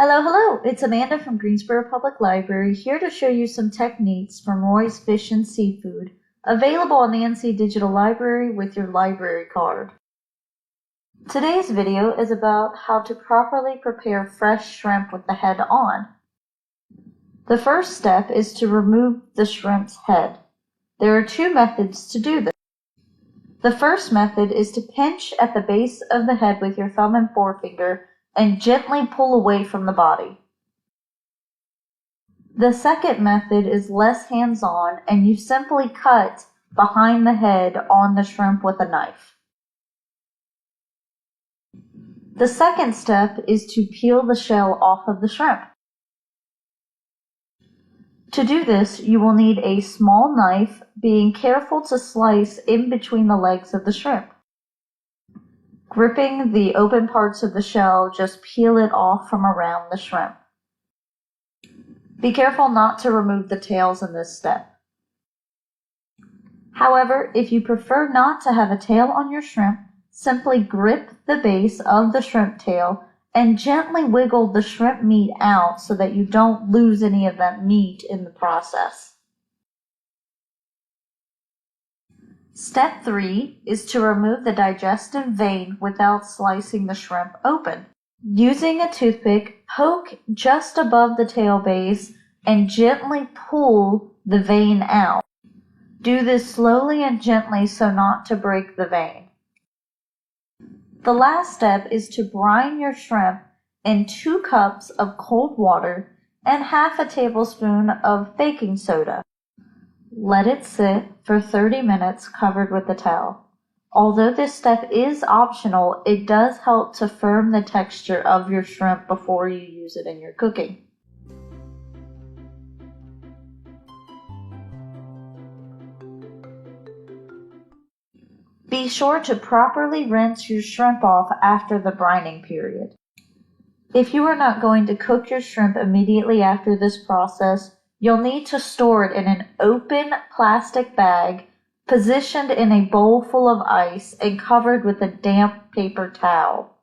Hello, it's Amanda from Greensboro Public Library here to show you some techniques from Roy's Fish and Seafood, available on the NC Digital Library with your library card. Today's video is about how to properly prepare fresh shrimp with the head on. The first step is to remove the shrimp's head. There are two methods to do this. The first method is to pinch at the base of the head with your thumb and forefinger and gently pull away from the body. The second method is less hands-on, and you simply cut behind the head on the shrimp with a knife. The second step is to peel the shell off of the shrimp. To do this, you will need a small knife, being careful to slice in between the legs of the shrimp. Gripping the open parts of the shell, just peel it off from around the shrimp. Be careful not to remove the tails in this step. However, if you prefer not to have a tail on your shrimp, simply grip the base of the shrimp tail and gently wiggle the shrimp meat out so that you don't lose any of that meat in the process. Step 3 is to remove the digestive vein without slicing the shrimp open. Using a toothpick, poke just above the tail base and gently pull the vein out. Do this slowly and gently so not to break the vein. The last step is to brine your shrimp in 2 cups of cold water and half a tablespoon of baking soda. Let it sit for 30 minutes covered with a towel. Although this step is optional, it does help to firm the texture of your shrimp before you use it in your cooking. Be sure to properly rinse your shrimp off after the brining period. If you are not going to cook your shrimp immediately after this process, you'll need to store it in an open plastic bag, positioned in a bowl full of ice and covered with a damp paper towel.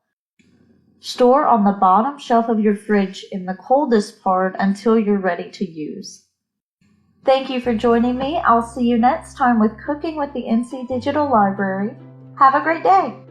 Store on the bottom shelf of your fridge in the coldest part until you're ready to use. Thank you for joining me. I'll see you next time with Cooking with the NC Digital Library. Have a great day!